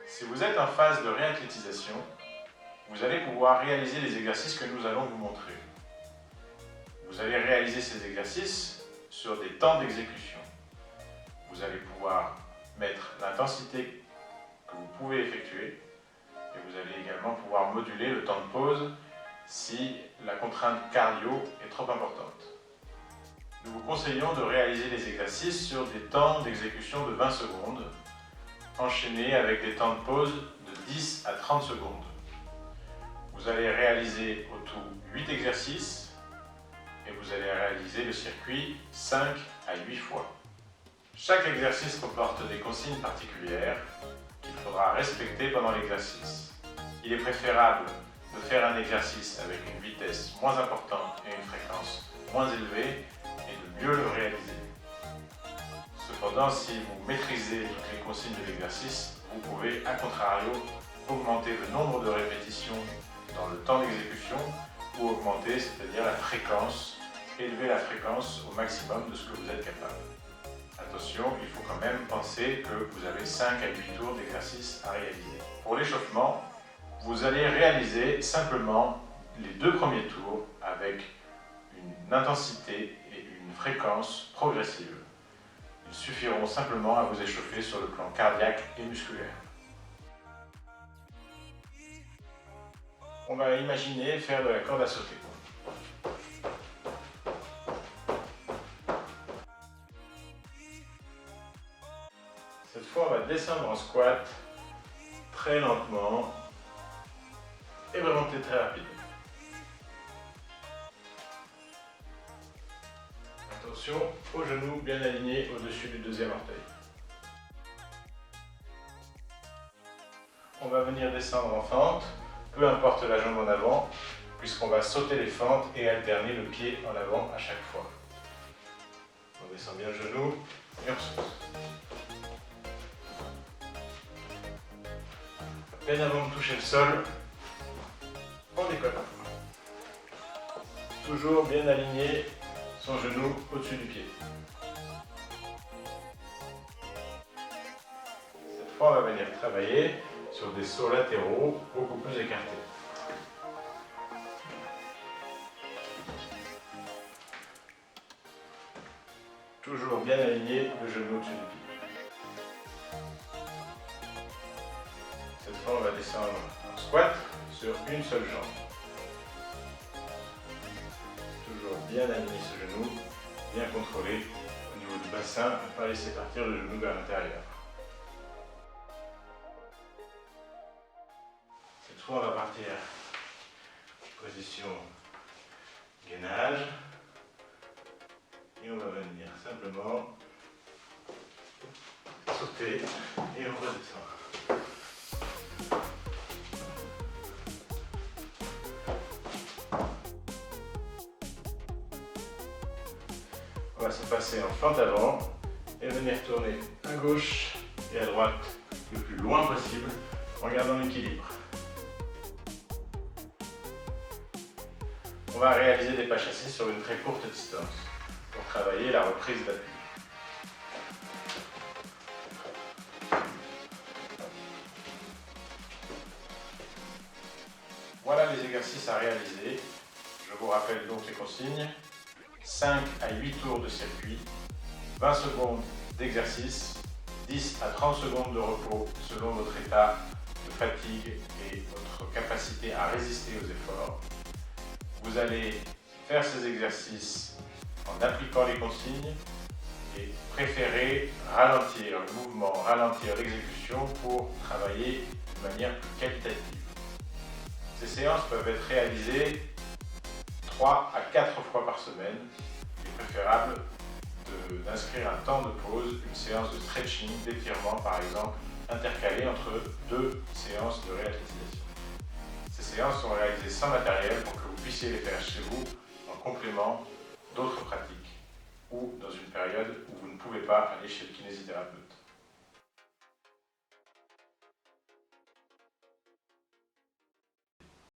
Si vous êtes en phase de réathlétisation, vous allez pouvoir réaliser les exercices que nous allons vous montrer. Vous allez réaliser ces exercices sur des temps d'exécution. Vous allez pouvoir mettre l'intensité que vous pouvez effectuer et vous allez également pouvoir moduler le temps de pause si la contrainte cardio est trop importante. Nous vous conseillons de réaliser les exercices sur des temps d'exécution de 20 secondes, enchaînés avec des temps de pause de 10 à 30 secondes. Vous allez réaliser au tout 8 exercices et vous allez réaliser le circuit 5 à 8 fois. Chaque exercice comporte des consignes particulières qu'il faudra respecter pendant l'exercice. Il est préférable de faire un exercice avec une vitesse moins importante et une fréquence moins élevée et de mieux le réaliser. Cependant, si vous maîtrisez toutes les consignes de l'exercice, vous pouvez, à contrario, augmenter le nombre de répétitions dans le temps d'exécution ou augmenter, c'est-à-dire la fréquence, élever la fréquence au maximum de ce que vous êtes capable. Attention, il faut quand même penser que vous avez 5 à 8 tours d'exercice à réaliser. Pour l'échauffement, vous allez réaliser simplement les 2 premiers tours avec une intensité et une fréquence progressive. Ils suffiront simplement à vous échauffer sur le plan cardiaque et musculaire. On va imaginer faire de la corde à sauter. Cette fois, on va descendre en squat très lentement et remonter très rapidement. Attention aux genoux bien alignés au-dessus du deuxième orteil. On va venir descendre en fente, peu importe la jambe en avant, puisqu'on va sauter les fentes et alterner le pied en avant à chaque fois. On descend bien le genou et on saute. À peine avant de toucher le sol, on décolle. Toujours bien aligné son genou au-dessus du pied. Cette fois, on va venir travailler sur des sauts latéraux beaucoup plus écartés. Toujours bien aligné le genou au-dessus du pied. Cette fois, on va descendre en squat sur une seule jambe. Toujours bien aligner ce genou, bien contrôlé au niveau du bassin, ne pas laisser partir le genou vers l'intérieur. Cette fois, on va partir position gainage et on va venir simplement sauter et on redescend. On va se passer en fente avant et venir tourner à gauche et à droite le plus loin possible en gardant l'équilibre. On va réaliser des pas chassés sur une très courte distance pour travailler la reprise d'appui. Voilà les exercices à réaliser. Je vous rappelle donc les consignes. 5 à 8 tours de circuit, 20 secondes d'exercice, 10 à 30 secondes de repos selon votre état de fatigue et votre capacité à résister aux efforts. Vous allez faire ces exercices en appliquant les consignes et préférez ralentir le mouvement, ralentir l'exécution pour travailler de manière plus qualitative. Ces séances peuvent être réalisées 3 à 4 fois par semaine. Il est préférable d'inscrire un temps de pause, une séance de stretching, d'étirement par exemple, intercalée entre 2 séances de réathlétisation. Ces séances sont réalisées sans matériel pour que vous puissiez les faire chez vous en complément d'autres pratiques ou dans une période où vous ne pouvez pas aller chez le kinésithérapeute.